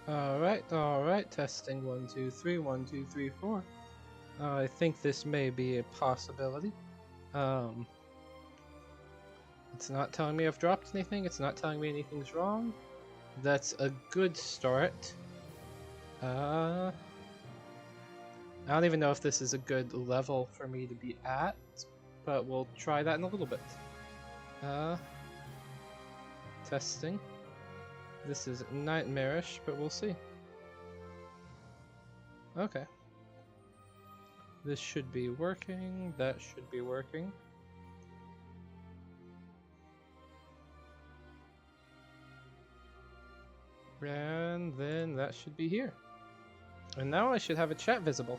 Alright, testing 1, 2, 3, 1, 2, 3, 4. I think this may be a possibility. It's not telling me I've dropped anything, it's not telling me anything's wrong. That's a good start. I don't even know if this is a good level for me to be at, but we'll try that in a little bit. Testing. This is nightmarish, but we'll see. Okay. This should be working, that should be working. And then that should be here. And now I should have a chat visible.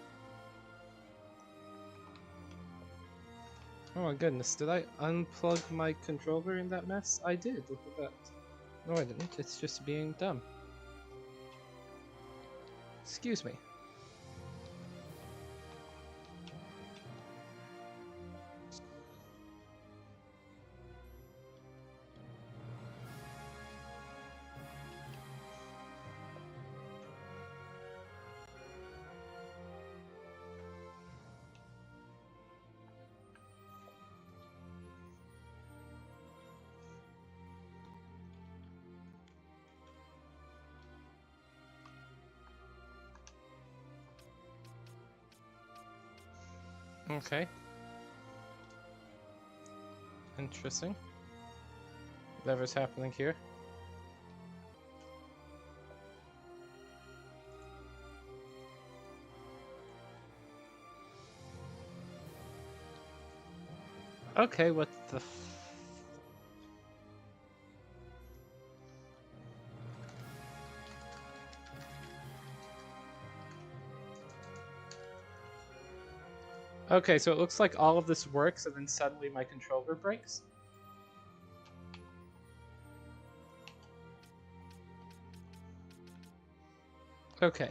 Oh my goodness, did I unplug my controller in that mess? I did, look at that. No I didn't, it's just being dumb. Excuse me. Okay. Interesting. Whatever's happening here. Okay, what the f... Okay, so it looks like all of this works and then suddenly my controller breaks. Okay.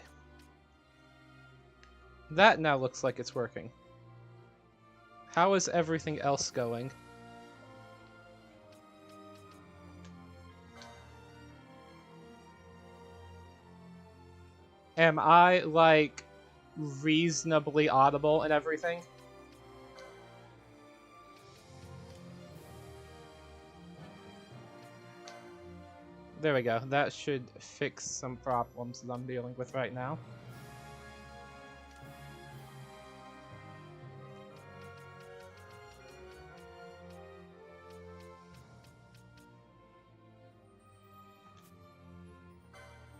That now looks like it's working. How is everything else going? Am I, like, reasonably audible and everything? There we go. That should fix some problems that I'm dealing with right now.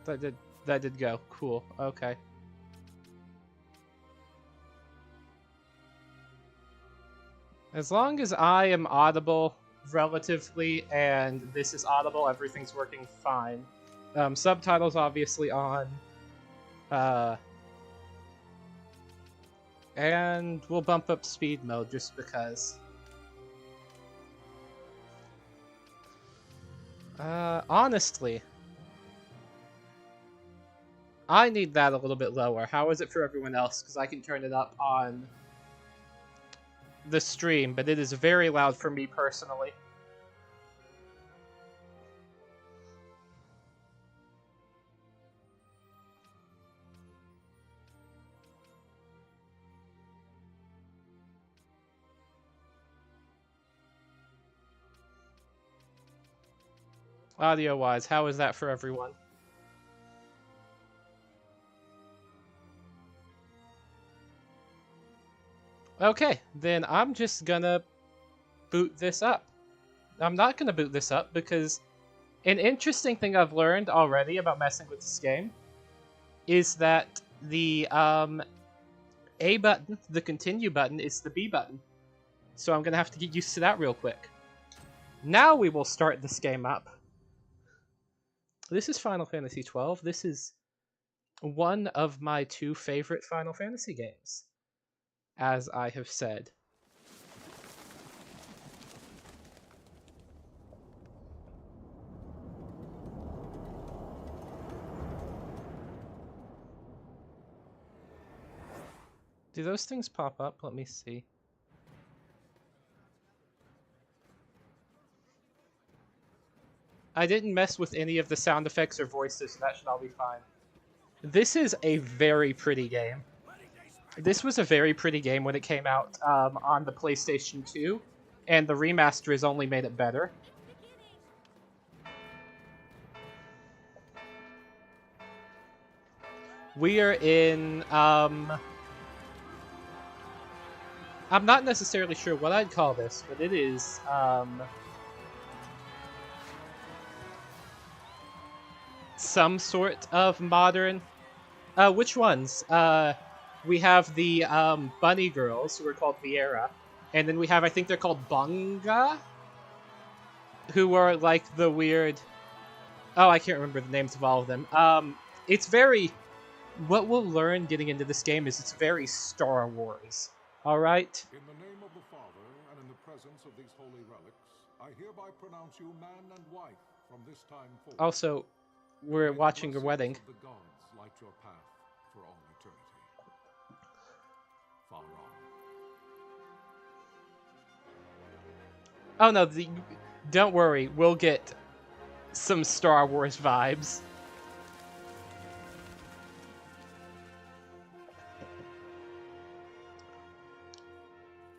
That did go. Cool. Okay. As long as I am audible relatively and this is audible, everything's working fine. Subtitles obviously on. And we'll bump up speed mode just because. Honestly, I need that a little bit lower. How is it for everyone else? Because I can turn it up on the stream, but it is very loud for me personally. Audio-wise, how is that for everyone? Okay, then I'm just gonna boot this up. I'm not gonna boot this up because an interesting thing I've learned already about messing with this game is that the A button, the continue button, is the B button. So I'm gonna have to get used to that real quick. Now we will start this game up. This is Final Fantasy XII. This is one of my 2 favorite Final Fantasy games, as I have said. Do those things pop up? Let me see. I didn't mess with any of the sound effects or voices, so that should all be fine. This is a very pretty game. This was a very pretty game when it came out on the PlayStation 2, and the remaster has only made it better. We are in, I'm not necessarily sure what I'd call this, but it is, some sort of modern. Which ones? We have the bunny girls, who are called Viera, and then we have, I think they're called Bunga, who are like the weird. Oh, I can't remember the names of all of them. It's very. What we'll learn getting into this game is it's very Star Wars. All right. In the name of the Father and in the presence of these holy relics, I hereby pronounce you man and wife from this time forward. Also, we're watching your wedding. The gods light your path for all eternity. Far on. Oh no, don't worry, we'll get some Star Wars vibes.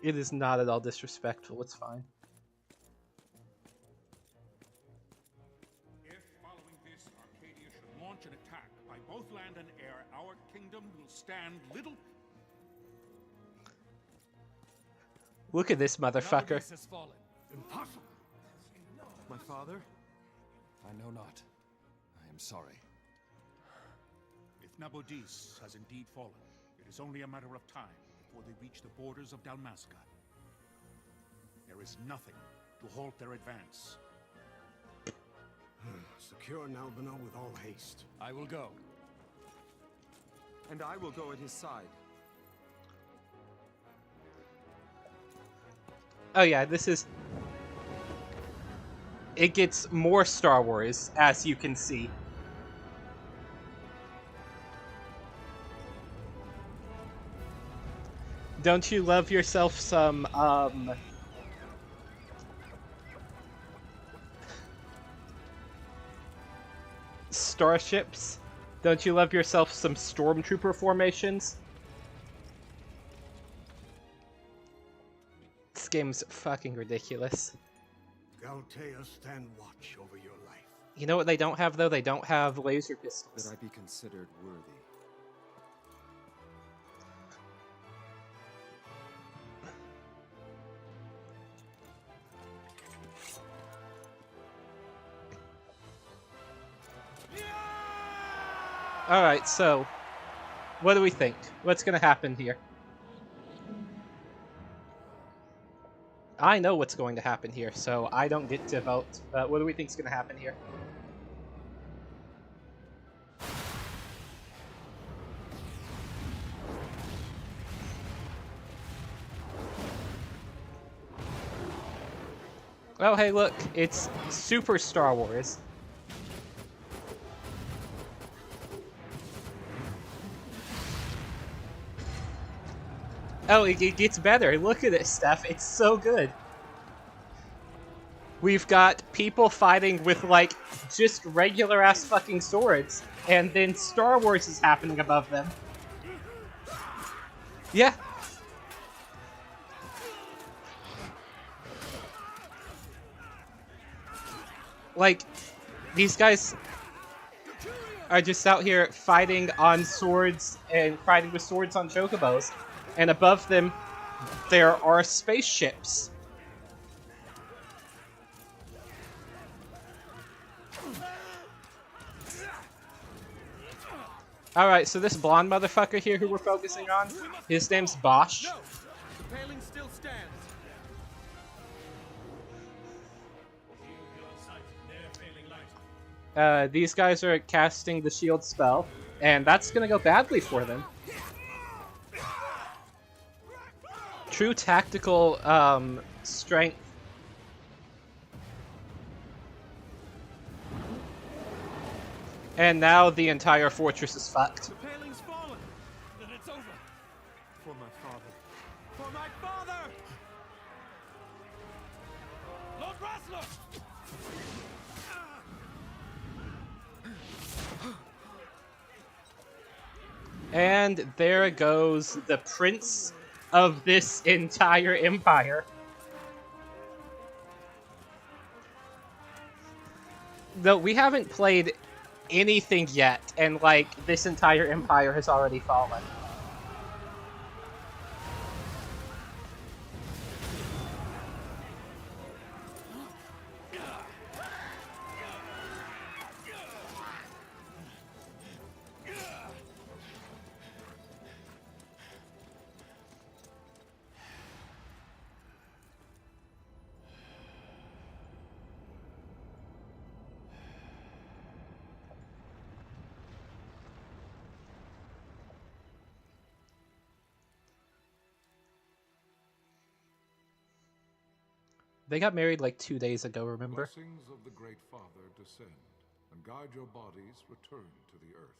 It is not at all disrespectful, it's fine. If, following this, Arcadia should launch an attack by both land and air, our kingdom will stand little... Look at this motherfucker. Has fallen. Impossible! My father? I know not. I am sorry. If Nabodis has indeed fallen, it is only a matter of time before they reach the borders of Dalmasca. There is nothing to halt their advance. Secure Nalbina with all haste. I will go. And I will go at his side. Oh yeah, this is... It gets more Star Wars, as you can see. Don't you love yourself some, starships? Don't you love yourself some stormtrooper formations? This game's fucking ridiculous. Galtea, stand watch over your life. You know what they don't have, though? They don't have laser pistols. That I be considered worthy. Alright, so... What do we think? What's gonna happen here? I know what's going to happen here, so I don't get to vote. But what do we think's gonna happen here? Oh, hey, look, it's Super Star Wars. Oh, it gets better. Look at this stuff. It's so good. We've got people fighting with, like, just regular-ass fucking swords, and then Star Wars is happening above them. Yeah. Like, these guys are just out here fighting on swords and fighting with swords on chocobos. And above them, there are spaceships. Alright, so this blonde motherfucker here who we're focusing on, his name's Bosch. No! The paling still stands. These guys are casting the shield spell, and that's gonna go badly for them. True tactical strength. And now the entire fortress is fucked. The paling's fallen. Then it's over. For my father. For my father! Lord Rasler! And there goes the prince of this entire empire. Though we haven't played anything yet, and like this entire empire has already fallen. They got married like 2 days ago, remember? Blessings of the Great Father descend, and guide your bodies return to the earth.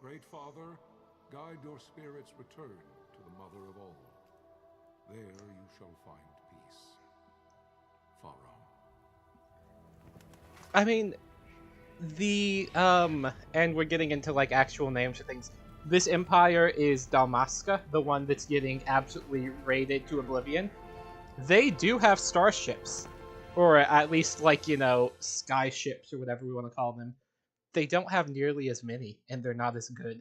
Great Father, guide your spirits return to the Mother of all. There you shall find peace. Pharaoh. I mean, and we're getting into like actual names of things. This empire is Dalmasca, the one that's getting absolutely raided to oblivion. They do have starships, or at least like, you know, sky ships or whatever we want to call them. They don't have nearly as many, and they're not as good.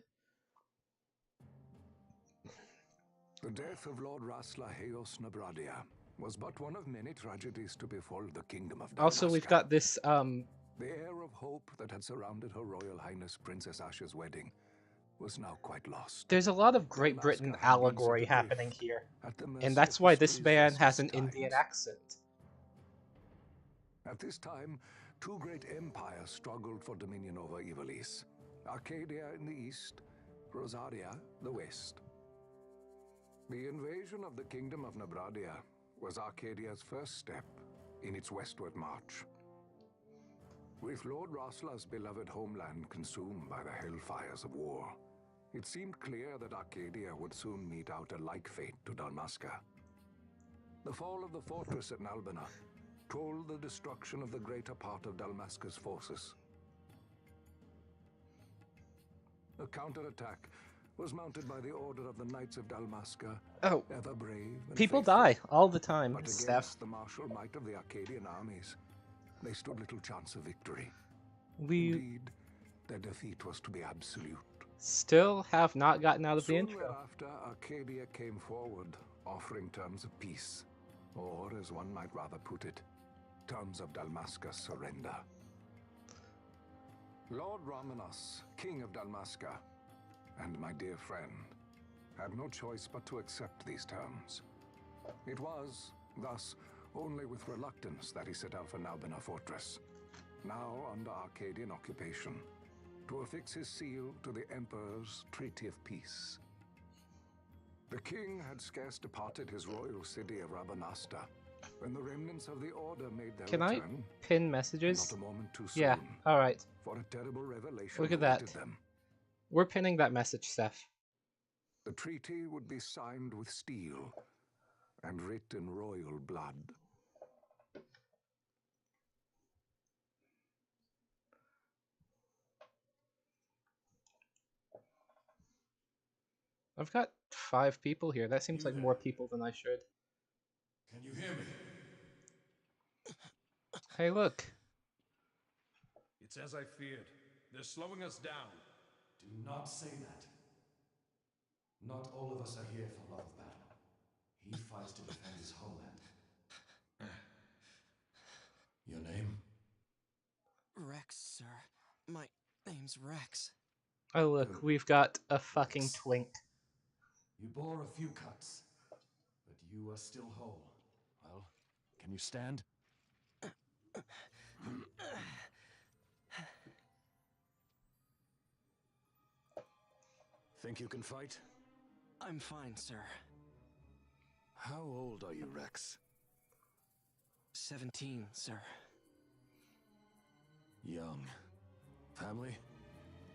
The death of Lord Rasla Heos Nabradia was but one of many tragedies to befall the kingdom of Dalmasca. Also, we've got this, The air of hope that had surrounded Her Royal Highness Princess Asha's wedding was now quite lost. there's a lot of Great Dalmasca Britain had been allegory set happening adrift here. at the mercy And that's of why this history's man has restless an Indian tides. accent. At this time, two great empires struggled for dominion over Ivalice. Arcadia in the east, Rosaria the west. The invasion of the kingdom of Nabradia was Arcadia's first step in its westward march. With Lord Rasla's beloved homeland consumed by the hellfires of war, it seemed clear that Arcadia would soon mete out a like fate to Dalmasca. The fall of the fortress at Nalbina told the destruction of the greater part of Dalmasca's forces. A counterattack was mounted by the order of the Knights of Dalmasca, Oh, ever brave and people faithful. die all the time, But Steph. against the martial might of the Arcadian armies, they stood little chance of victory. We Indeed, their defeat was to be absolute. still have not gotten out of the Soon intro. thereafter, Arcadia came forward, offering terms of peace, or, as one might rather put it, terms of Dalmasca's surrender. Lord Ramenas, King of Dalmasca, and my dear friend, had no choice but to accept these terms. It was, thus, only with reluctance that he set out for Nalbina Fortress, now under Arcadian occupation, to affix his seal to the Emperor's Treaty of Peace. The king had scarce departed his royal city of Rabanasta when the remnants of the Order made their Can I return. pin messages? Not a moment too soon. Yeah, alright. For a terrible revelation Look at that. awaited them. We're pinning that message, Steph. The treaty would be signed with steel and writ in royal blood. I've got 5 people here. That seems like more people than I should. Can you hear me? Hey, look. It's as I feared. They're slowing us down. Do not say that. Not all of us are here for love of battle. He fights to defend his homeland. Your name? Rex, sir. My name's Rex. Oh, look. We've got a fucking twink. You bore a few cuts, but you are still whole. Well, can you stand? Think you can fight? I'm fine, sir. How old are you, Rex? 17, sir. Young. Family?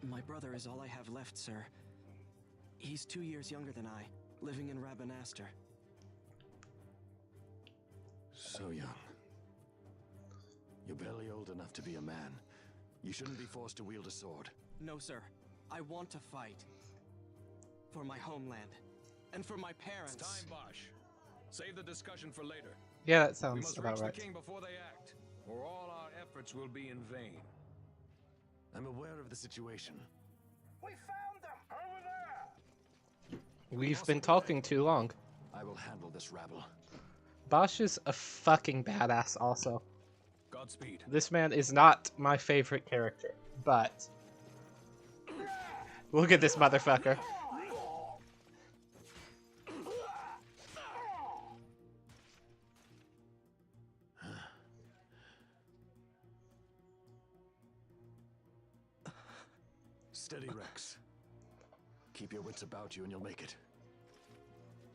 My brother is all I have left, sir. He's 2 years younger than I, living in Rabanaster. So young. You're barely old enough to be a man, You shouldn't be forced to wield a sword. No, sir. I want to fight. For my homeland. And for my parents. It's time, Bosch. Save the discussion for later. Yeah, that We sounds must about reach right. the king before they act, or all our efforts will be in vain. I'm aware of the situation. We found them over there. We've been talking too long. I will handle this rabble. Bosch is a fucking badass also. Godspeed. This man is not my favorite character, but look at this motherfucker. Steady, Rex. Keep your wits about you and you'll make it.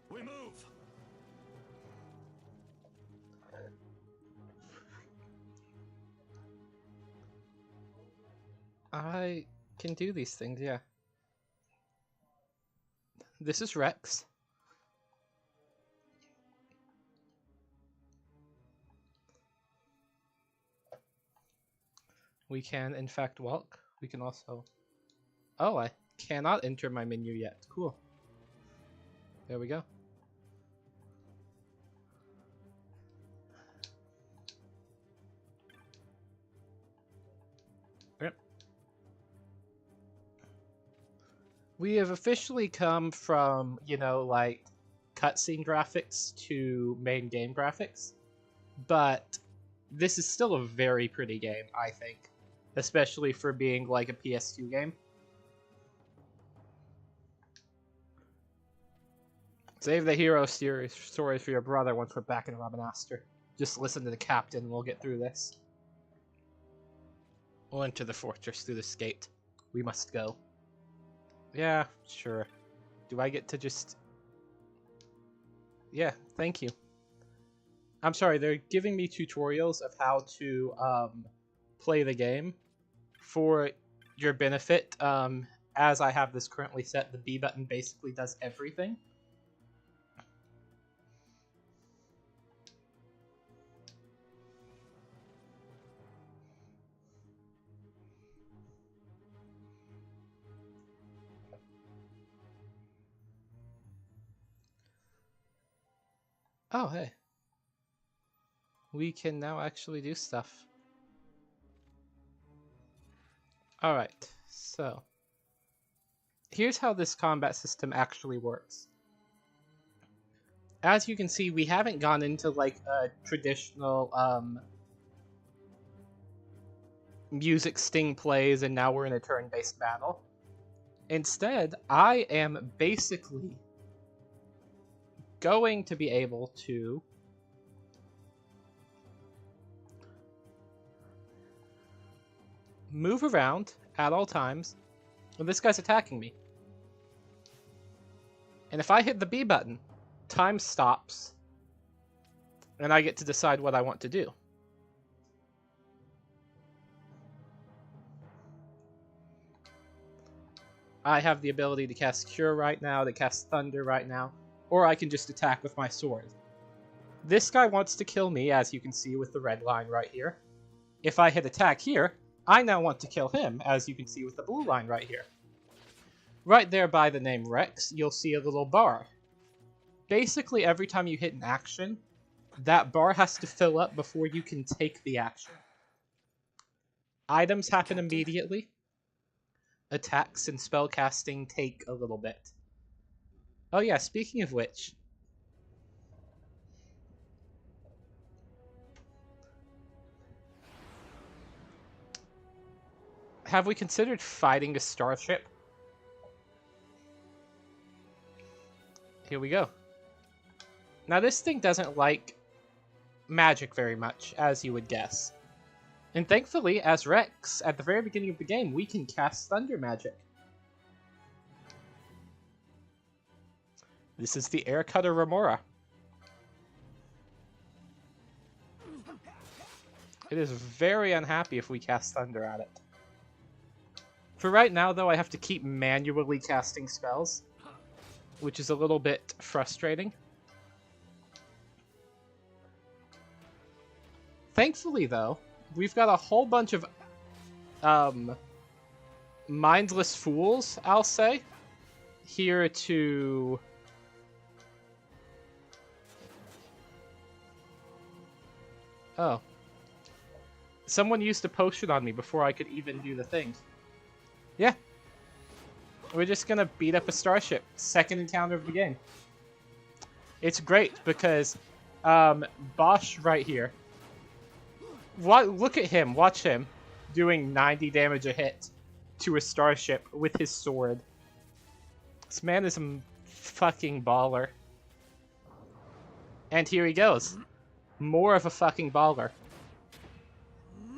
We move! I can do these things, yeah. This is Rex. We can, in fact, walk. We can also... Oh, I cannot enter my menu yet. Cool. There we go. Yep. We have officially come from, you know, like, cutscene graphics to main game graphics. But this is still a very pretty game, I think. Especially for being, like, a PS2 game. Save the hero story for your brother once we're back in Rabanastre. Just listen to the captain and we'll get through this. We'll enter the fortress through this gate. We must go. Yeah, sure. Do I get to just... Yeah, thank you. I'm sorry, they're giving me tutorials of how to play the game. For your benefit, as I have this currently set, the B button basically does everything. Oh, hey. We can now actually do stuff. Alright, so. Here's how this combat system actually works. As you can see, we haven't gone into like a traditional music sting plays and now we're in a turn-based battle. Instead, I am basically going to be able to move around at all times when this guy's attacking me. And if I hit the B button, time stops, and I get to decide what I want to do. I have the ability to cast Cure right now, to cast Thunder right now, or I can just attack with my sword. This guy wants to kill me, as you can see with the red line right here. If I hit attack here, I now want to kill him, as you can see with the blue line right here. Right there by the name Rex, you'll see a little bar. Basically, every time you hit an action, that bar has to fill up before you can take the action. Items happen immediately. Attacks and spellcasting take a little bit. Oh yeah, speaking of which... have we considered fighting a starship? Here we go. Now this thing doesn't like magic very much, as you would guess. And thankfully, as Rex, at the very beginning of the game, we can cast thunder magic. This is the Air Cutter Remora. It is very unhappy if we cast thunder at it. For right now, though, I have to keep manually casting spells, which is a little bit frustrating. Thankfully, though, we've got a whole bunch of mindless fools, I'll say, here to... Oh. Someone used a potion on me before I could even do the thing. Yeah. We're just gonna beat up a starship. Second encounter of the game. It's great because Bosch right here. Look at him. Watch him doing 90 damage a hit to a starship with his sword. This man is a fucking baller. And here he goes. More of a fucking baller.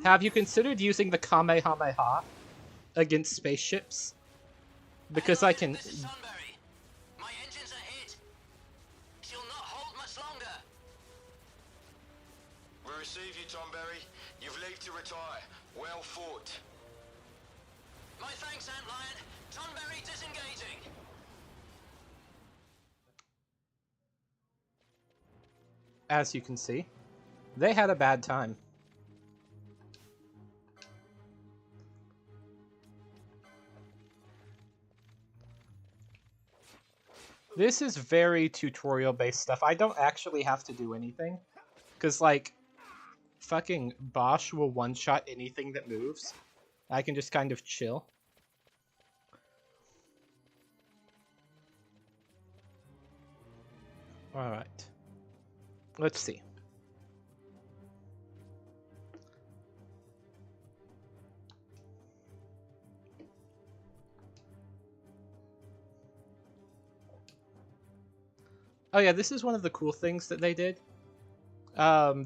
Have you considered using the Kamehameha against spaceships? Because I can... This is Sunbury. My engines are hit. She'll not hold much longer. We receive you, Tomberry. You've leave to retire. Well fought. My thanks, Antlion. Sunbury disengaging. As you can see, they had a bad time. This is very tutorial-based stuff. I don't actually have to do anything. Because, like, fucking Bosch will one-shot anything that moves. I can just kind of chill. Alright. Let's see. Oh yeah, this is one of the cool things that they did.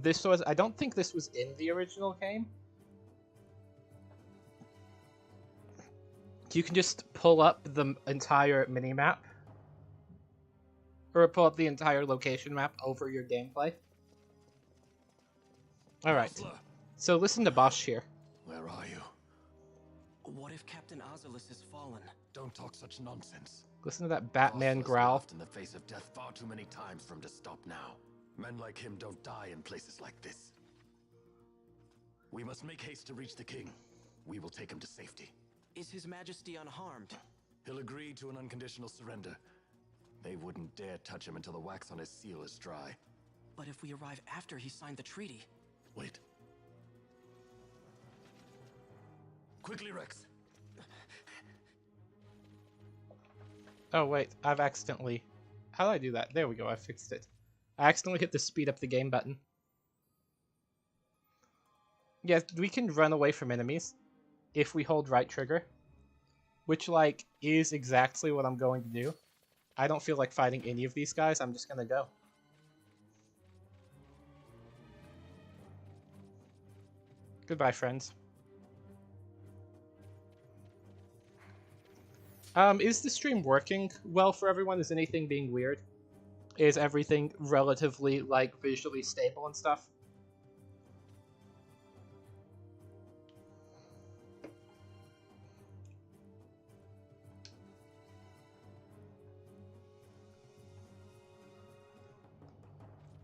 This was, I don't think this was in the original game. You can just pull up the entire minimap. Or pull up the entire location map over your gameplay. Alright. So listen to Bosch here. Where are you? What if Captain Ozilus has fallen? Don't talk such nonsense. Listen to that Batman Ozilus growl. laughed in the face of death far too many times for him to stop now. Men like him don't die in places like this. We must make haste to reach the king. We will take him to safety. Is His Majesty unharmed? He'll agree to an unconditional surrender. They wouldn't dare touch him until the wax on his seal is dry. But if we arrive after he signed the treaty... Wait. Quickly, Rex. Oh wait, I've accidentally... How do I do that? There we go, I fixed it. I accidentally hit the speed up the game button. Yeah, we can run away from enemies if we hold right trigger. Which, like, is exactly what I'm going to do. I don't feel like fighting any of these guys, I'm just gonna go. Goodbye, friends. Is the stream working well for everyone? Is anything being weird? Is everything relatively, like, visually stable and stuff?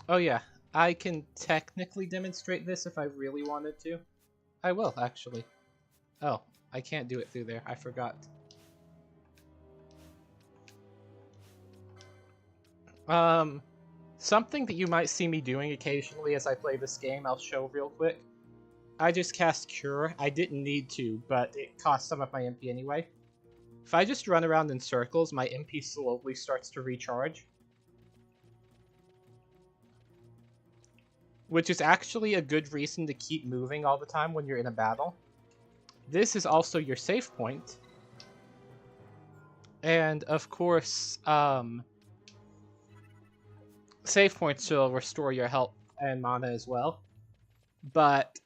Oh yeah, I can technically demonstrate this if I really wanted to. I will, actually. Oh, I can't do it through there, I forgot. Something that you might see me doing occasionally as I play this game, I'll show real quick. I just cast Cure. I didn't need to, but it cost some of my MP anyway. If I just run around in circles, my MP slowly starts to recharge. Which is actually a good reason to keep moving all the time when you're in a battle. This is also your save point. And, of course, save points will restore your health and mana as well. But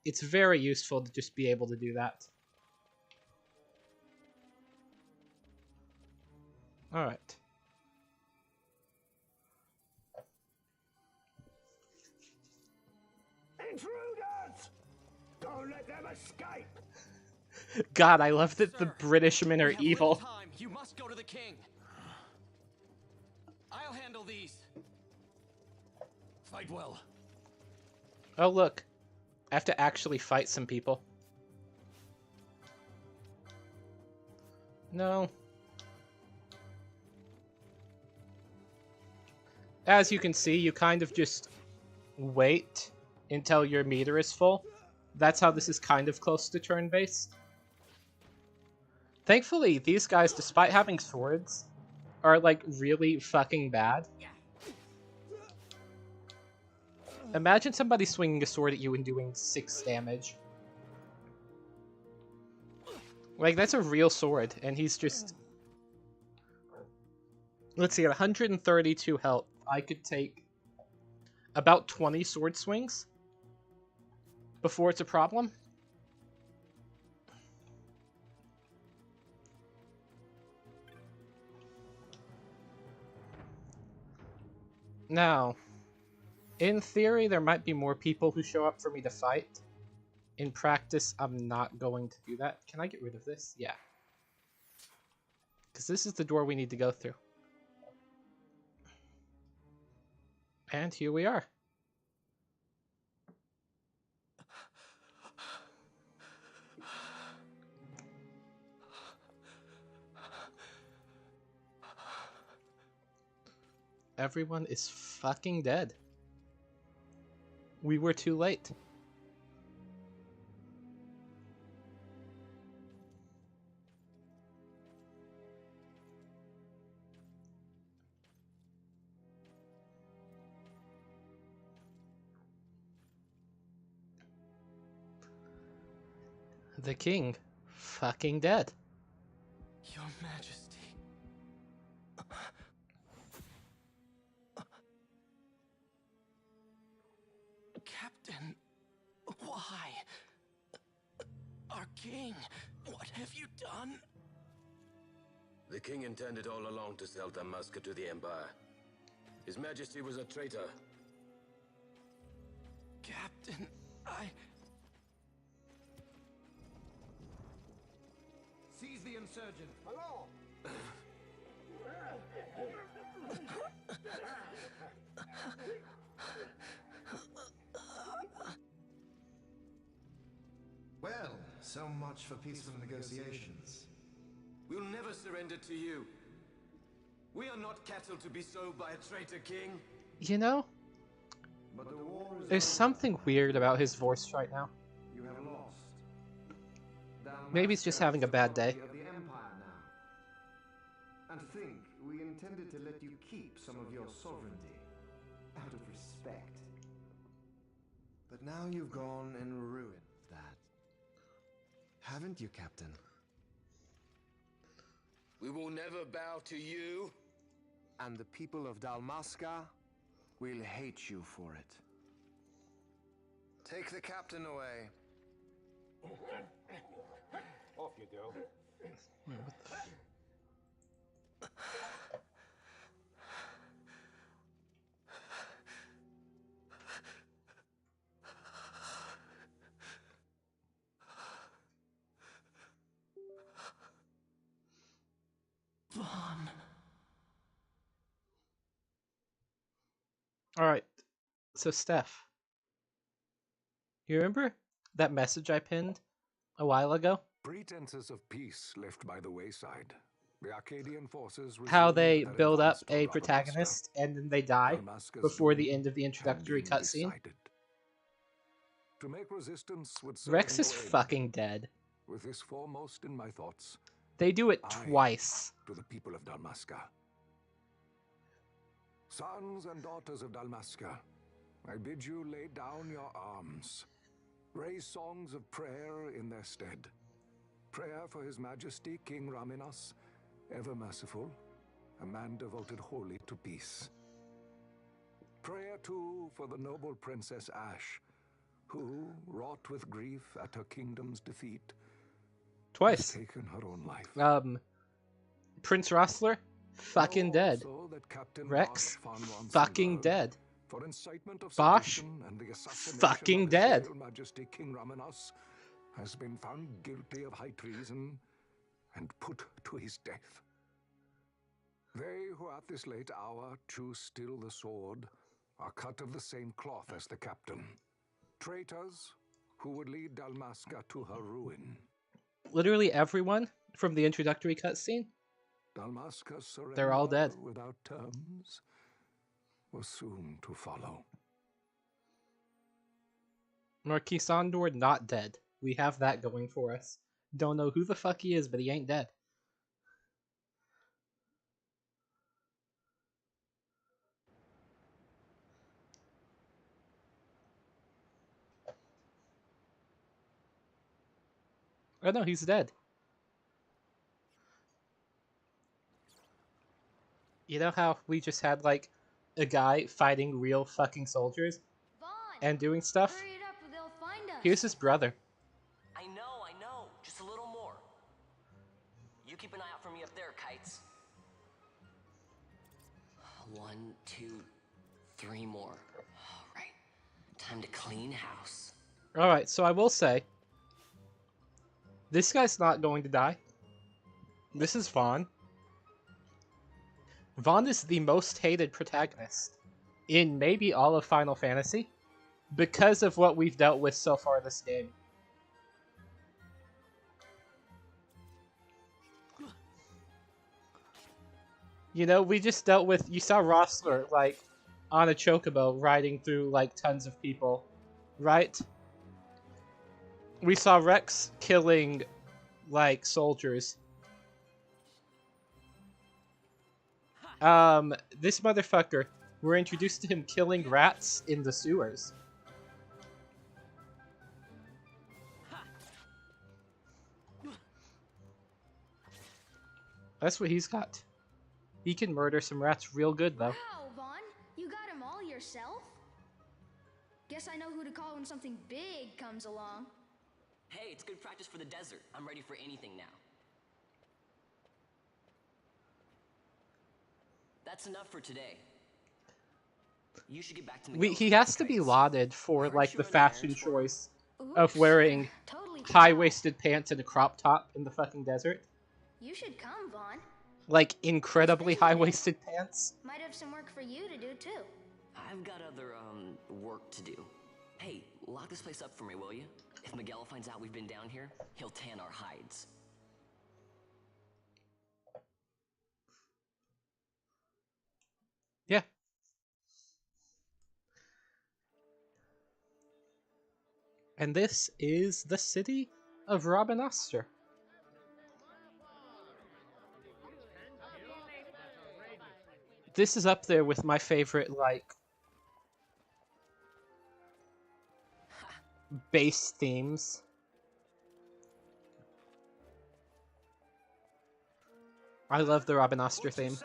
it's very useful to just be able to do that. Alright. Intruders! Don't let them escape! God, I love that the Sir, Britishmen are we have evil. little time. You must go to the king. I'll handle these. Fight well. Oh look, I have to actually fight some people. No. As you can see, you kind of just wait until your meter is full. That's how this is kind of close to turn-based. Thankfully, these guys, despite having swords, are like really fucking bad. Imagine somebody swinging a sword at you and doing 6 damage. Like, that's a real sword, and he's just... Let's see, at 132 health, I could take about 20 sword swings before it's a problem. Now, in theory, there might be more people who show up for me to fight. In practice, I'm not going to do that. Can I get rid of this? Yeah. Because this is the door we need to go through. And here we are. Everyone is fucking dead. We were too late. The king, fucking dead. Your Majesty. Captain, why? Our king, what have you done? The king intended all along to sell Dalmasca to the Empire. His Majesty was a traitor. Captain, Seize the insurgent. Hello. Well, so much for peaceful negotiations. We'll never surrender to you. We are not cattle to be sold by a traitor king. You know, But the war is there's over. something weird about his voice right now. You have lost. Maybe he's just having a bad day. Of the Empire now. And think, we intended to let you keep some of your sovereignty, out of respect. But now you've gone and ruined that. Haven't you, Captain? We will never bow to you. And the people of Dalmasca will hate you for it. Take the captain away. Off you go. Vaughn. Alright, so Steph. You remember that message I pinned a while ago? Pretenses of peace left by the wayside. The Arcadian forces How resumed they their build up advance toward a Ravenna. protagonist and then they die Dalmasca's before the doom end of the had introductory been cutscene. decided. To make resistance would serve Rex no is end. fucking dead. With this foremost in my thoughts, They do it I- twice. to the people of Dalmasca. Sons and daughters of Dalmasca, I bid you lay down your arms. Raise songs of prayer in their stead. Prayer for His Majesty King Raminas, ever merciful, a man devoted wholly to peace. Prayer too for the noble Princess Ash, who, wrought with grief at her kingdom's defeat, has Twice. taken her own life. Prince Rossler, fucking Know dead. also that Captain Rex, Bosch von fucking Ronsenberg, dead. for incitement of Bosch, sedition and the assassination fucking of His dead. Royal Majesty King Raminas, has been found guilty of high treason and put to his death. They who at this late hour choose still the sword are cut of the same cloth as the captain. Traitors who would lead Dalmasca to her ruin. Literally everyone from the introductory cutscene. Dalmasca's surrender They're all dead. without terms was soon to follow. Marquis Sandor not dead. We have that going for us. Don't know who the fuck he is, but he ain't dead. Oh no, he's dead. You know how we just had, like, a guy fighting real fucking soldiers and doing stuff? Hurry it up or they'll find us. Here's his brother. I know. Just a little more. You keep an eye out for me up there, Kites. 1, 2, 3 more. All right. Time to clean house. Alright, so I will say, this guy's not going to die. This is Vaughn. Vaughn is the most hated protagonist in maybe all of Final Fantasy because of what we've dealt with so far this game. You know, we just dealt with, you saw Rossler, like, on a chocobo riding through, like, tons of people, right? We saw Rex killing, like, soldiers. This motherfucker, we're introduced to him killing rats in the sewers. That's what he's got. He can murder some rats real good, though. Wow, Vaughn, you got him all yourself? Guess I know who to call when something big comes along. Hey, it's good practice for the desert. I'm ready for anything now. That's enough for today. You should get back to me. He has to be lauded for, like, the fashion choice of wearing high-waisted pants and a crop top in the fucking desert. You should come, Vaughn. Like, incredibly high-waisted pants. Might have some work for you to do, too. I've got other, work to do. Hey, lock this place up for me, will you? If Miguel finds out we've been down here, he'll tan our hides. Yeah. And this is the city of Rabanastre. This is up there with my favorite, like, base themes. I love the Rabanastre theme.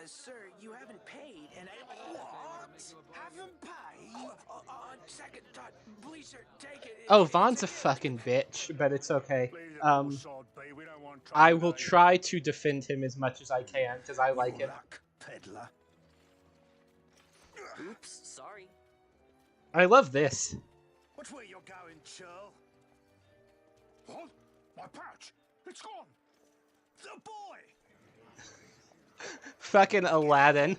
Sir, you haven't paid, and I... What? Haven't paid? On second thought, please, sir, take it. Oh, Vaughn's a fucking bitch, but it's okay. I will try to defend him as much as I can, because I like him. Peddler. Oops, sorry. I love this. Which way you're going, Churl? What? My pouch! It's gone! The boy! Fucking Aladdin.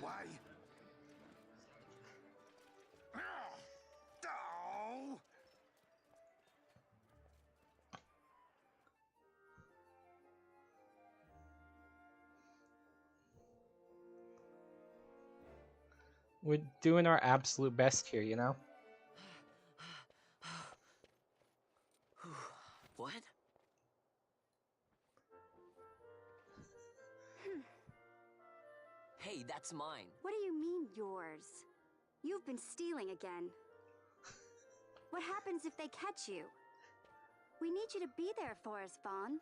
We're doing our absolute best here, you know? What? Hey, that's mine. What do you mean, yours? You've been stealing again. What happens if they catch you? We need you to be there for us, Vaughn.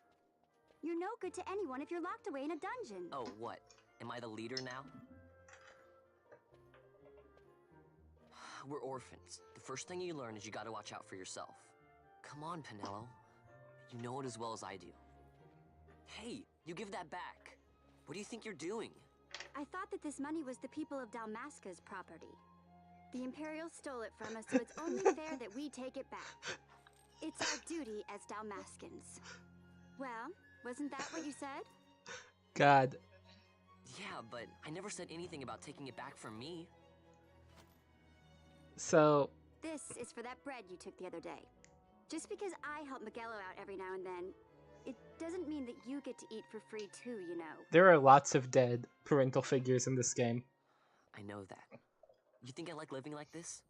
You're no good to anyone if you're locked away in a dungeon. Oh, what? Am I the leader now? We're orphans. The first thing you learn is you gotta watch out for yourself. Come on, Penelo. You know it as well as I do. Hey, you give that back. What do you think you're doing? I thought that this money was the people of Dalmasca's property. The Imperials stole it from us, so it's only fair that we take it back. It's our duty as Dalmascans. Well, wasn't that what you said? God. Yeah, but I never said anything about taking it back from me. So... This is for that bread you took the other day. Just because I help Miguelo out every now and then, it doesn't mean that you get to eat for free too, you know. There are lots of dead parental figures in this game. I know that. You think I like living like this?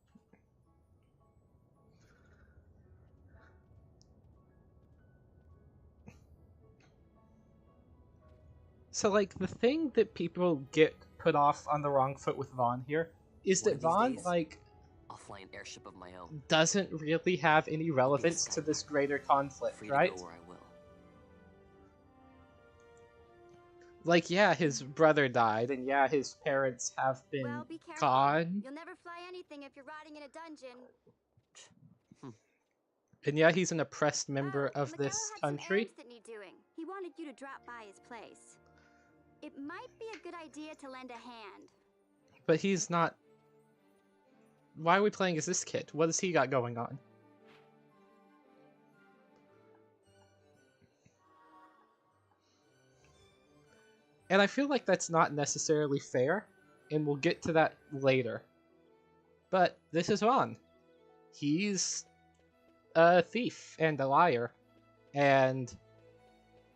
So, like, the thing that people get put off on the wrong foot with Vaughn here is that Vaughn, like, I'll fly an airship of my own. doesn't really have any relevance to this greater conflict, Free right? to go where I will. Like, yeah, his brother died, and yeah, his parents have been Well, be careful. gone. You'll never fly anything if you're rotting in a dungeon. And yeah, he's an oppressed member of Miguel this had some country. errands that need doing. He wanted you to drop by his place. It might be a good idea to lend a hand. But he's not... Why are we playing as this kid? What has he got going on? And I feel like that's not necessarily fair, and we'll get to that later. But this is Vaughn. He's a thief and a liar, and,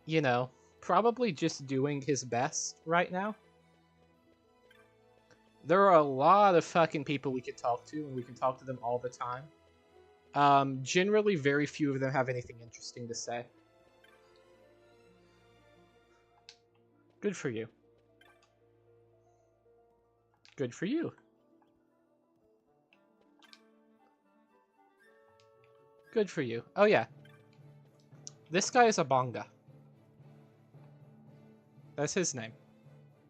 you know, probably just doing his best right now. There are a lot of fucking people we could talk to, and we can talk to them all the time. Generally, very few of them have anything interesting to say. Good for you. Good for you. Good for you. Oh yeah. This guy is a Bonga. That's his name.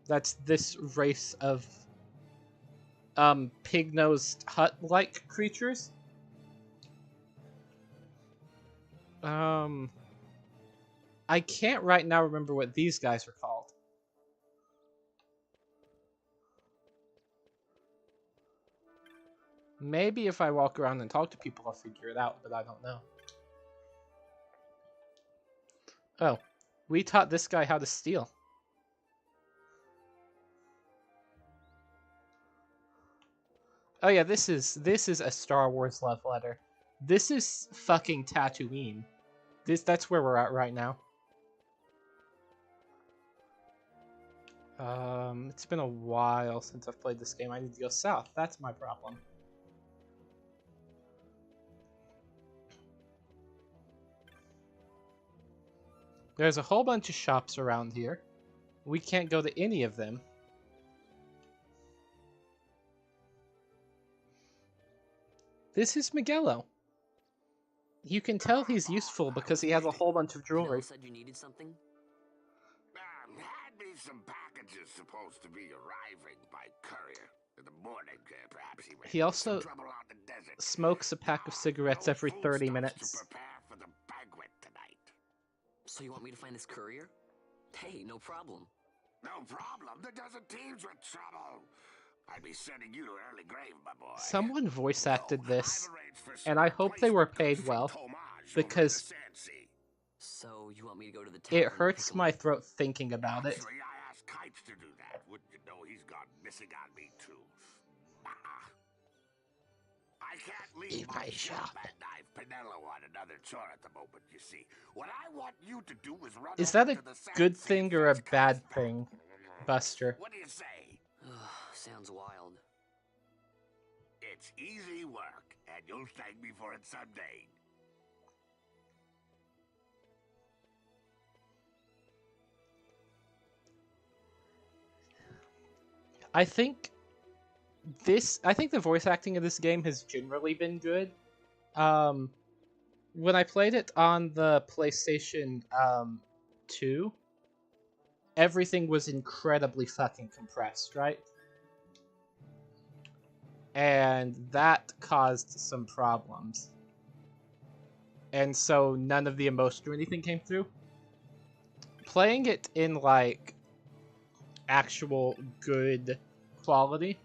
That's this race of pig-nosed hut-like creatures. I can't right now remember what these guys are called. Maybe if I walk around and talk to people, I'll figure it out, but I don't know. Oh, we taught this guy how to steal. Oh yeah, this is a Star Wars love letter. This is fucking Tatooine. That's where we're at right now. It's been a while since I've played this game. I need to go south. That's my problem. There's a whole bunch of shops around here. We can't go to any of them. This is Miguelo. You can tell he's useful because he has a whole bunch of jewelry. Said you needed something? Had me some packages supposed to be arriving by courier in the morning. Perhaps He also smokes a pack of cigarettes every 30 minutes. To prepare for the banquet tonight. So you want me to find this courier? Hey, no problem. No problem. The desert teems with trouble. I'd be sending you to early grave, my boy. Someone voice acted this, and I hope they were paid well, because so you want me to go to the it hurts my throat thinking about it. Actually, I asked Kites to do that. Wouldn't you know he's gone missing on me too? I can't leave my shop and knife Pinello on another chore at the moment, you see. What I want you to do is run Is that a to the good thing or a bad thing, Buster? What do you say? Sounds wild. It's easy work, and you'll thank me for it someday. I think the voice acting of this game has generally been good. When I played it on the PlayStation 2, everything was incredibly fucking compressed, right? And that caused some problems. And so none of the emotion or anything came through. Playing it in, like, actual good quality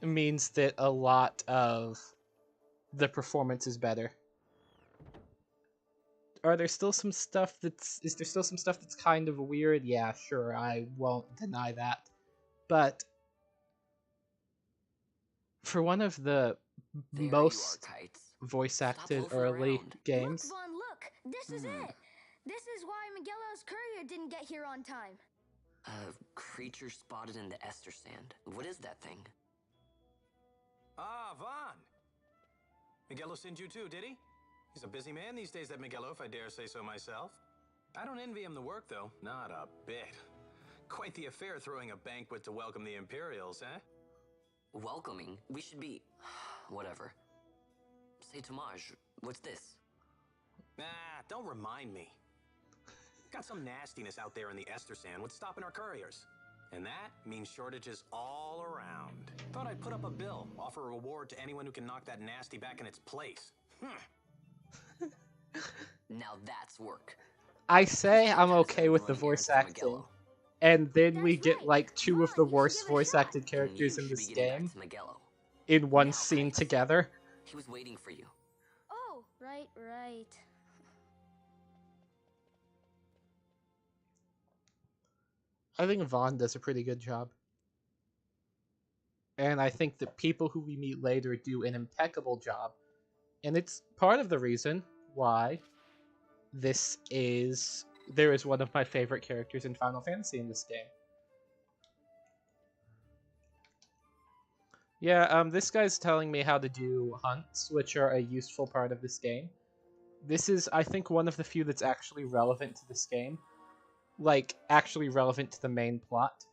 means that a lot of the performance is better. Is there still some stuff that's kind of weird? Yeah, sure, I won't deny that. But for one of the most voice acted early games, Look, Vaughn, look. This is it. This is why Miguelo's courier didn't get here on time. A creature spotted in the Ester Sand. What is that thing? Ah, Vaughn. Miguelo sent you too, did he? He's a busy man these days, that Miguelo, if I dare say so myself. I don't envy him the work, though. Not a bit. Quite the affair throwing a banquet to welcome the Imperials, eh? Welcoming? We should be... whatever. Say, Tomaj, what's this? Nah, don't remind me. Got some nastiness out there in the Ester Sand. What's stopping our couriers? And that means shortages all around. Thought I'd put up a bill, offer a reward to anyone who can knock that nasty back in its place. Now that's work. I say I'm okay with the voice acting, and then we get like two of the worst voice acted characters in this game in one scene together. He was waiting for you. Oh, right. I think Vaughn does a pretty good job. And I think the people who we meet later do an impeccable job. And it's part of the reason why there is one of my favorite characters in Final Fantasy in this game. Yeah, this guy's telling me how to do hunts, which are a useful part of this game. This is, I think, one of the few that's actually relevant to this game. Like, actually relevant to the main plot.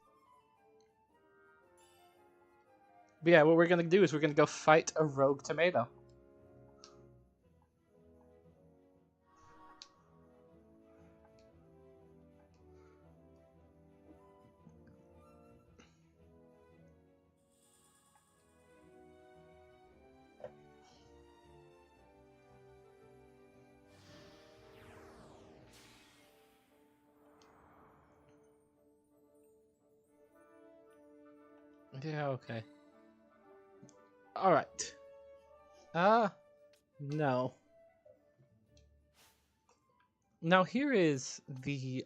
But yeah, what we're gonna do is we're gonna go fight a rogue tomato. Yeah, okay. Alright. No. Now here is the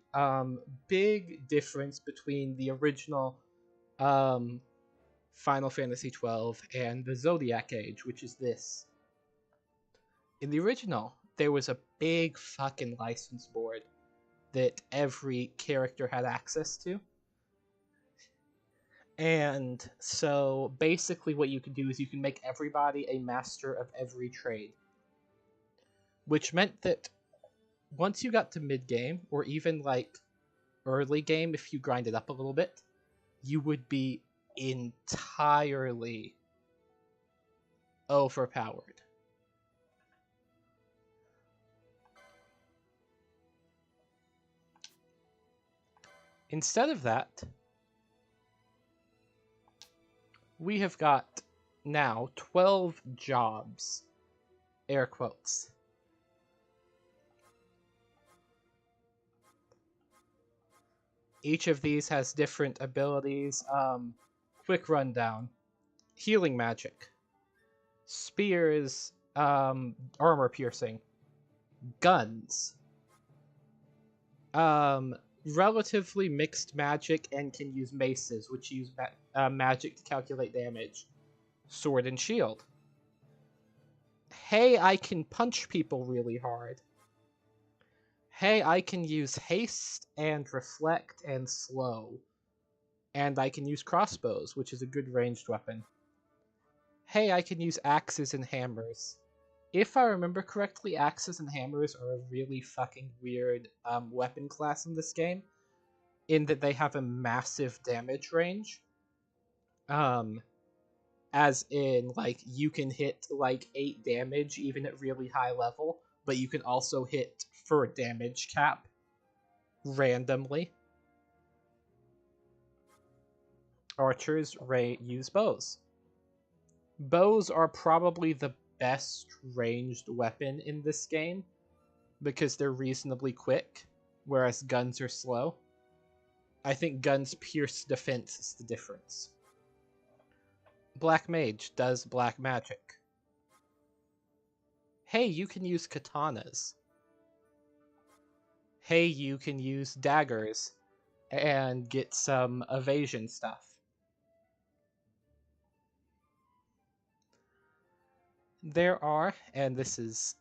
big difference between the original Final Fantasy XII and the Zodiac Age, which is this. In the original, there was a big fucking license board that every character had access to. And so basically what you can do is you can make everybody a master of every trade. Which meant that once you got to mid-game, or even like early game if you grind it up a little bit, you would be entirely overpowered. Instead of that, we have got now 12 jobs, air quotes. Each of these has different abilities. Quick rundown. Healing magic. Spears, armor piercing. Guns. Relatively mixed magic and can use maces, which use magic to calculate damage. Sword and shield. Hey, I can punch people really hard. Hey, I can use haste and reflect and slow. And I can use crossbows, which is a good ranged weapon. Hey, I can use axes and hammers. If I remember correctly, axes and hammers are a really fucking weird weapon class in this game, in that they have a massive damage range. As in, like, you can hit, like, 8 damage even at really high level, but you can also hit for a damage cap randomly. Archers use bows. Bows are probably the best ranged weapon in this game because they're reasonably quick, whereas guns are slow. I think guns pierce defense is the difference. Black Mage does black magic. Hey, you can use katanas. Hey, you can use daggers and get some evasion stuff. There are, and this is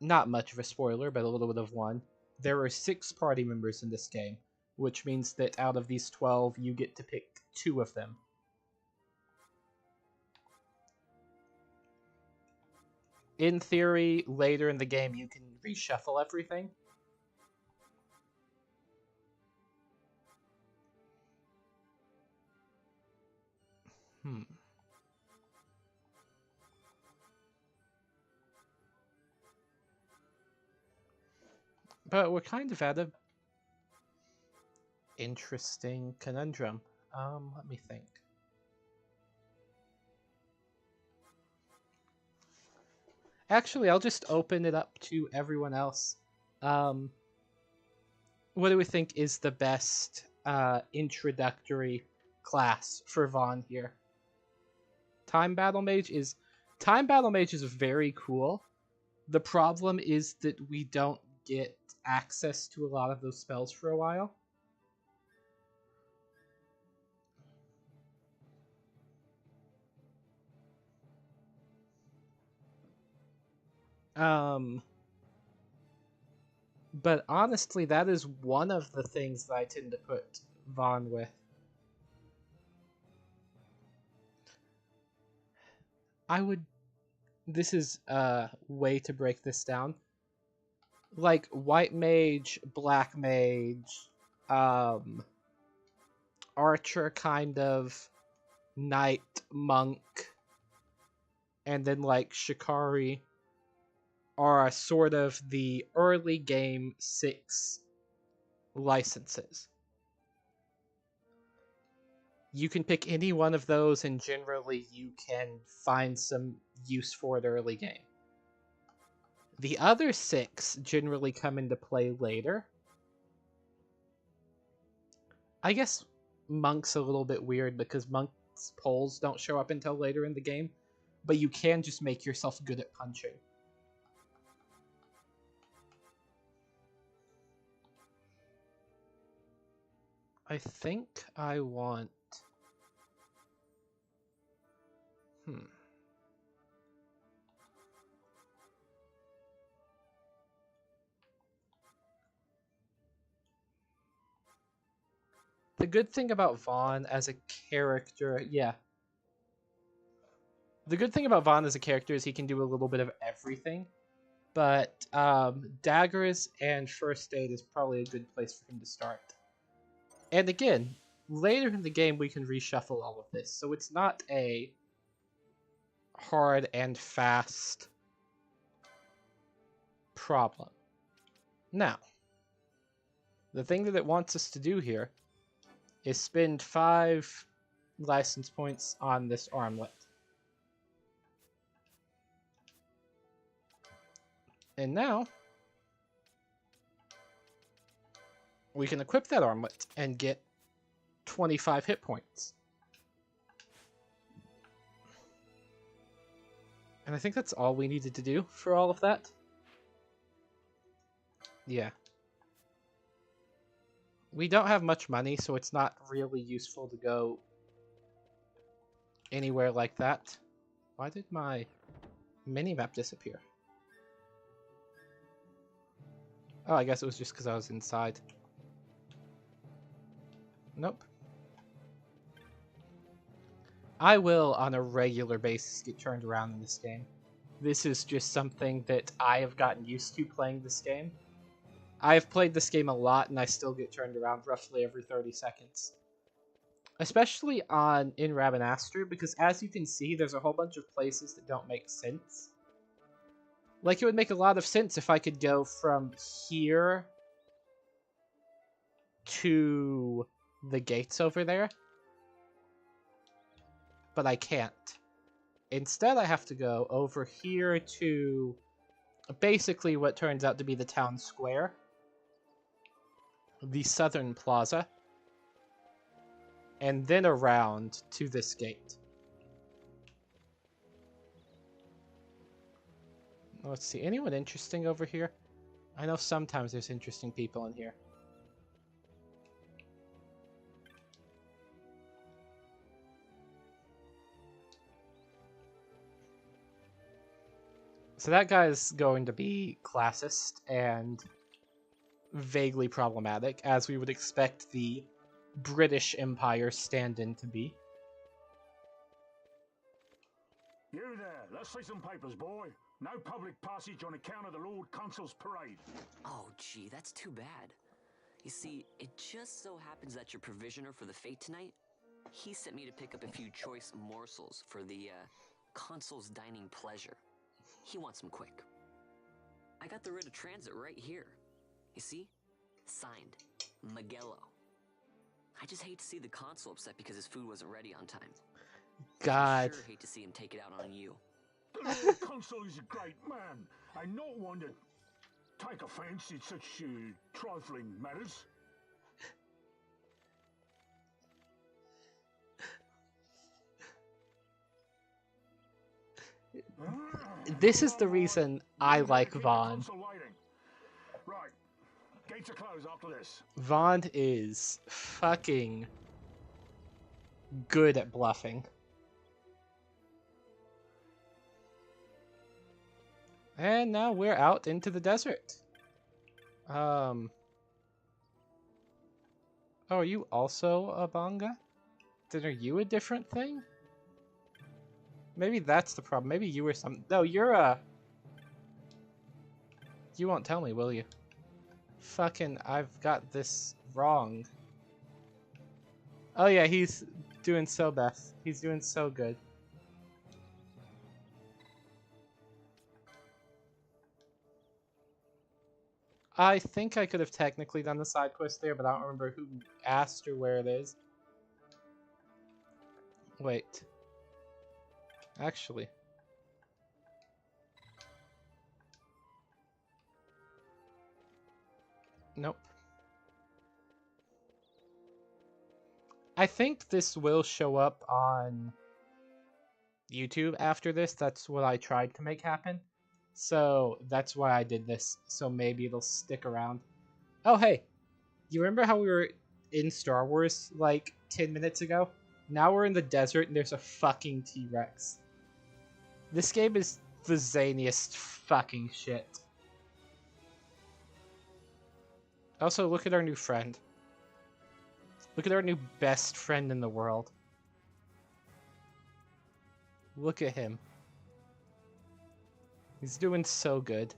not much of a spoiler, but a little bit of one. There are 6 party members in this game, which means that out of these 12, you get to pick 2 of them. In theory, later in the game, you can reshuffle everything. But we're kind of at a interesting conundrum. Let me think. Actually, I'll just open it up to everyone else. What do we think is the best introductory class for Vaughn here? Time Battle Mage is very cool. The problem is that we don't get access to a lot of those spells for a while. But honestly, that is one of the things that I tend to put Vaughn with. This is a way to break this down. Like White Mage, Black Mage, Archer kind of, Knight, Monk, and then like Shikari are sort of the early game 6 licenses. You can pick any one of those and generally you can find some use for it early game. The other 6 generally come into play later. I guess Monk's a little bit weird because Monk's pulls don't show up until later in the game, but you can just make yourself good at punching. I think I want... The good thing about Vaughn as a character... The good thing about Vaughn as a character is he can do a little bit of everything. But daggers and first aid is probably a good place for him to start. And again, later in the game we can reshuffle all of this, so it's not a hard and fast problem. Now, the thing that it wants us to do here is spend 5 license points on this armlet. And now, we can equip that armlet and get 25 hit points. And I think that's all we needed to do for all of that. Yeah. We don't have much money, so it's not really useful to go anywhere like that. Why did my minimap disappear? Oh, I guess it was just because I was inside. Nope. I will, on a regular basis, get turned around in this game. This is just something that I have gotten used to playing this game. I have played this game a lot, and I still get turned around roughly every 30 seconds. Especially in Rabanastre, because as you can see, there's a whole bunch of places that don't make sense. Like, it would make a lot of sense if I could go from here to the gates over there. But I can't. Instead, I have to go over here to basically what turns out to be the town square. The southern plaza. And then around to this gate. Let's see, anyone interesting over here? I know sometimes there's interesting people in here. So that guy's going to be classist and vaguely problematic, as we would expect the British Empire stand-in to be. You there, let's see some papers, boy. No public passage on account of the Lord Consul's parade. Oh, gee, that's too bad. You see, it just so happens that your provisioner for the fete tonight, he sent me to pick up a few choice morsels for the, Consul's dining pleasure. He wants them quick. I got the writ of transit right here. You see? Signed, Magello. I just hate to see the Consul upset because his food wasn't ready on time. God. I sure hate to see him take it out on you. The Lord Consul is a great man, and not one to take offence in such trifling matters. This is the reason I like Vaughn. Right, gates are closed after this. Vaughn is fucking good at bluffing. And now we're out into the desert. Oh, are you also a Banga? Then are you a different thing? Maybe that's the problem. Maybe you were some... No, you're a... You won't tell me, will you? Fucking, I've got this wrong. Oh yeah, he's doing so best. He's doing so good. I think I could have technically done the side quest there, but I don't remember who asked or where it is. Wait. Actually. Nope. I think this will show up on YouTube after this. That's what I tried to make happen. So that's why I did this. So maybe it'll stick around. Oh, hey. You remember how we were in Star Wars like 10 minutes ago? Now we're in the desert and there's a fucking T-Rex. This game is the zaniest fucking shit. Also, look at our new friend. Look at our new best friend in the world. Look at him. He's doing so good.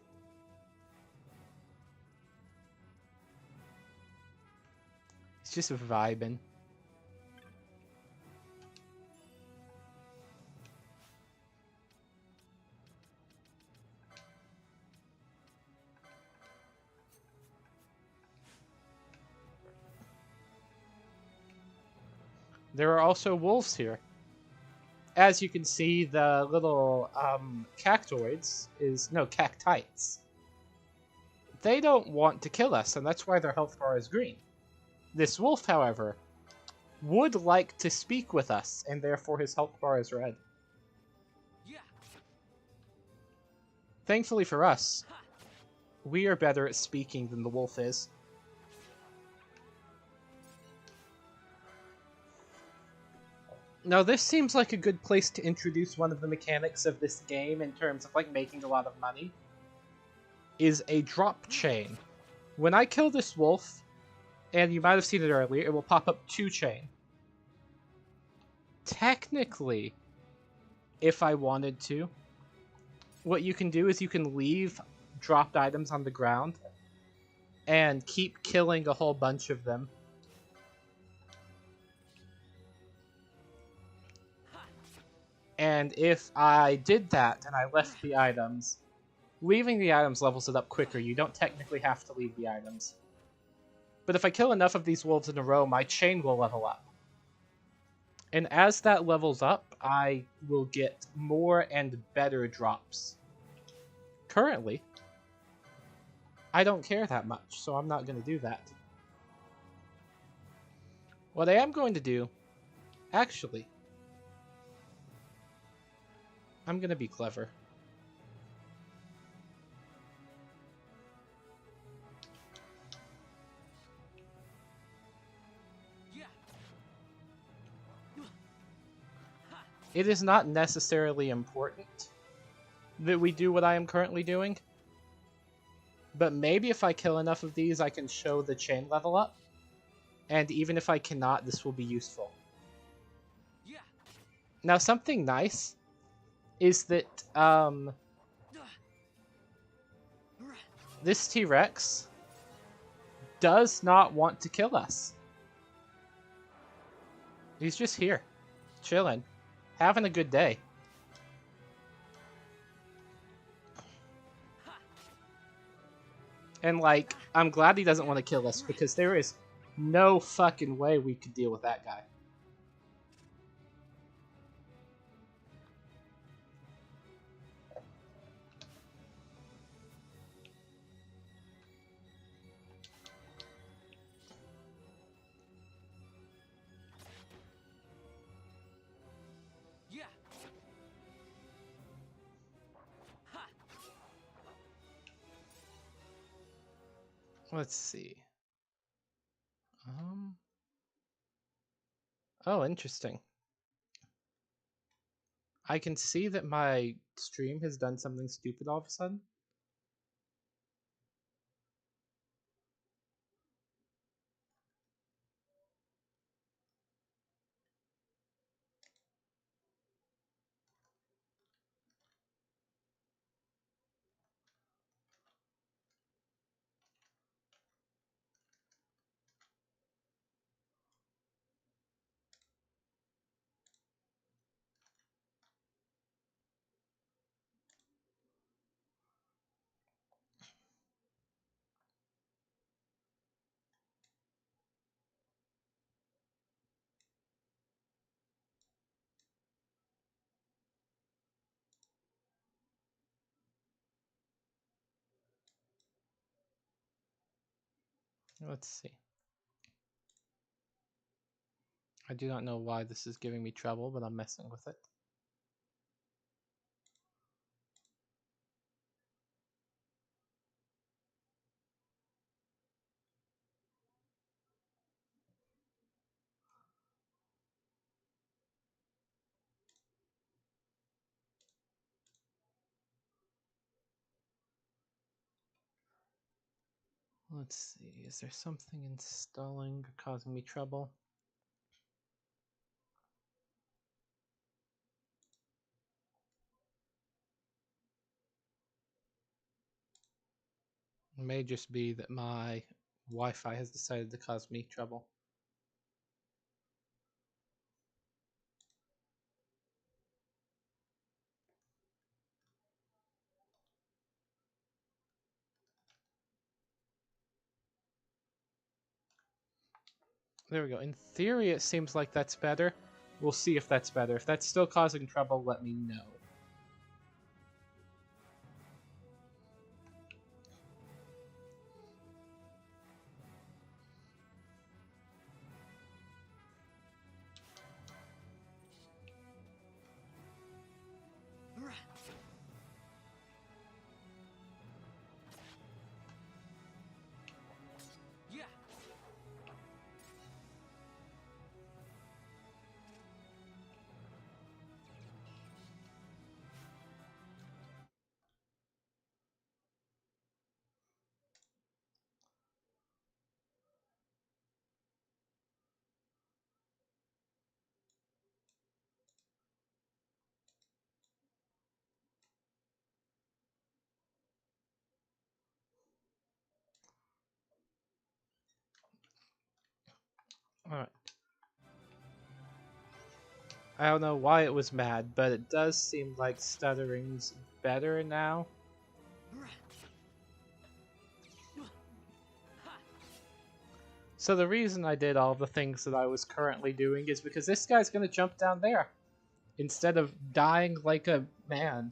He's just vibing. There are also wolves here. As you can see, the little cactoids cactites. They don't want to kill us, and that's why their health bar is green. This wolf, however, would like to speak with us, and therefore his health bar is red. Yeah. Thankfully for us, we are better at speaking than the wolf is. Now, this seems like a good place to introduce one of the mechanics of this game in terms of, like, making a lot of money. Is a drop chain. When I kill this wolf, and you might have seen it earlier, it will pop up 2 chain. Technically, if I wanted to, what you can do is you can leave dropped items on the ground and keep killing a whole bunch of them. And if I did that and I left the items, leaving the items levels it up quicker. You don't technically have to leave the items. But if I kill enough of these wolves in a row, my chain will level up. And as that levels up, I will get more and better drops. Currently, I don't care that much, so I'm not going to do that. What I am going to do, actually, I'm going to be clever. It is not necessarily important that we do what I am currently doing. But maybe if I kill enough of these, I can show the chain level up. And even if I cannot, this will be useful. Yeah. Now, something nice is that this T-Rex does not want to kill us. He's just here, chilling, having a good day. And, like, I'm glad he doesn't want to kill us, because there is no fucking way we could deal with that guy. Yeah. Let's see. Oh, interesting. I can see that my stream has done something stupid all of a sudden. Let's see. I do not know why this is giving me trouble, but I'm messing with it. Let's see, is there something installing causing me trouble? It may just be that my Wi-Fi has decided to cause me trouble. There we go. In theory, it seems like that's better. We'll see if that's better. If that's still causing trouble, let me know. Yeah. Alright. I don't know why it was mad, but it does seem like stuttering's better now. So the reason I did all the things that I was currently doing is because this guy's gonna jump down there instead of dying like a man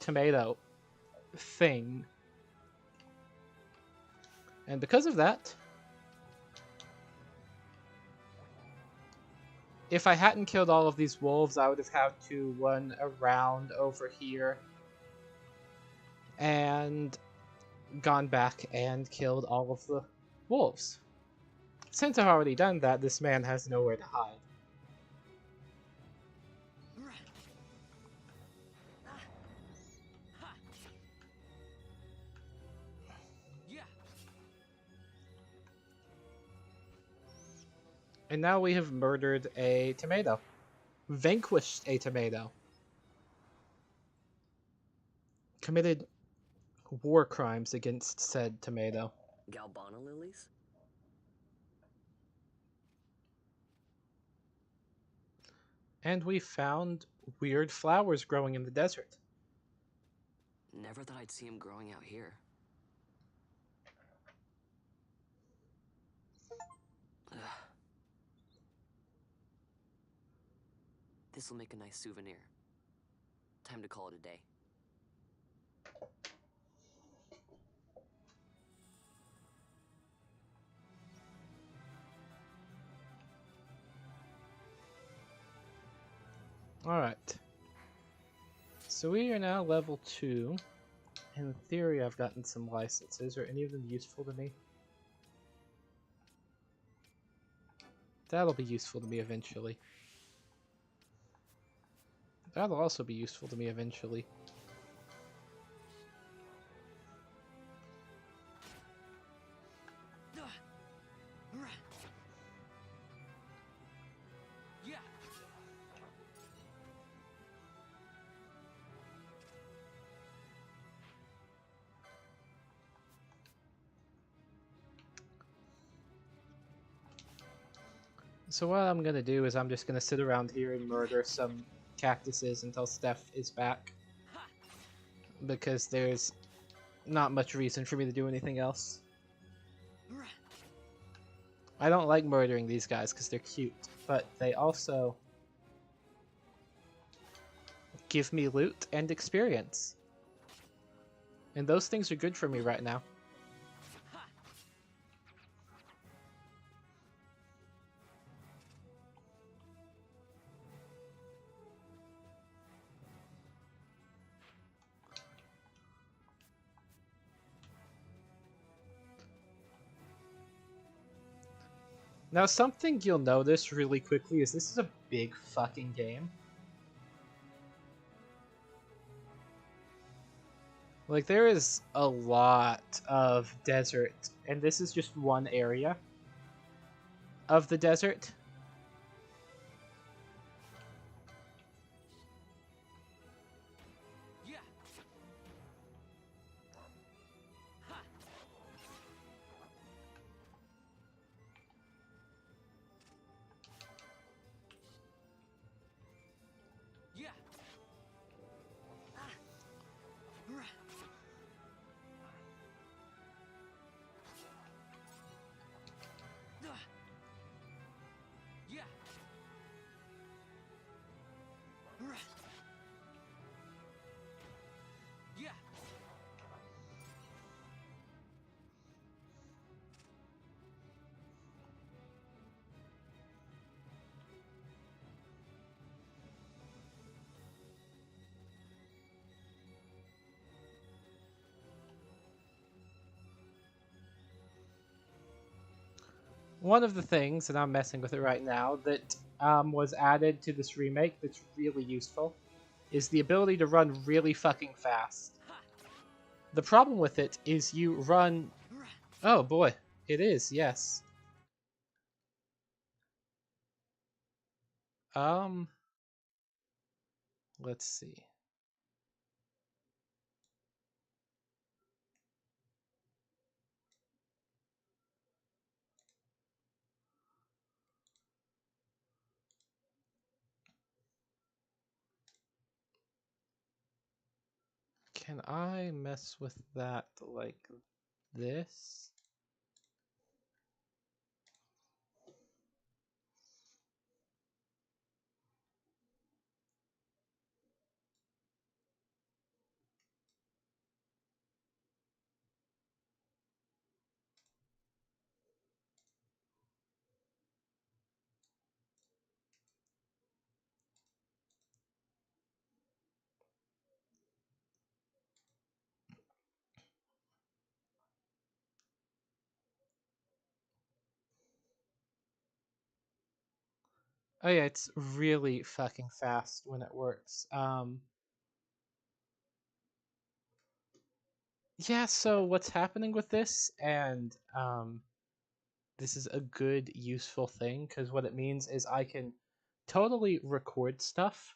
tomato thing. And because of that, if I hadn't killed all of these wolves, I would have had to run around over here and gone back and killed all of the wolves. Since I've already done that, this man has nowhere to hide. And now we have murdered a tomato. Vanquished a tomato. Committed war crimes against said tomato. Galbana lilies? And we found weird flowers growing in the desert. Never thought I'd see him growing out here. This'll make a nice souvenir. Time to call it a day. Alright. So we are now level 2. In theory, I've gotten some licenses. Are any of them useful to me? That'll be useful to me eventually. That'll also be useful to me eventually. So what I'm gonna do is I'm just gonna sit around here and murder some cactuses until Steph is back. Because there's not much reason for me to do anything else. I don't like murdering these guys because they're cute, but they also give me loot and experience. And those things are good for me right now. Now, something you'll notice really quickly is this is a big fucking game. Like, there is a lot of desert, and this is just one area of the desert. One of the things, and I'm messing with it right now, that was added to this remake that's really useful is the ability to run really fucking fast. The problem with it is you run... Oh boy, it is, yes. Let's see. Can I mess with that like this? Oh yeah, it's really fucking fast when it works. Yeah, so what's happening with this, and this is a good, useful thing, because what it means is I can totally record stuff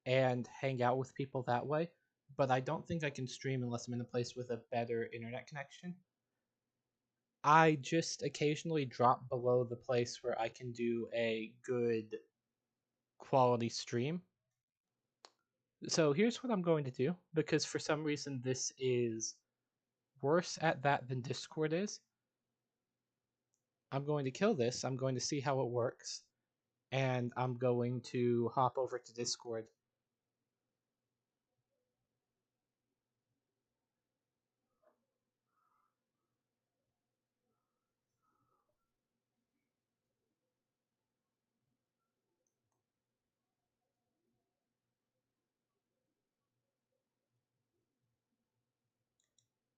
and hang out with people that way, but I don't think I can stream unless I'm in a place with a better internet connection. I just occasionally drop below the place where I can do a good quality stream. So here's what I'm going to do, because for some reason this is worse at that than Discord is. I'm going to kill this, I'm going to see how it works, and I'm going to hop over to Discord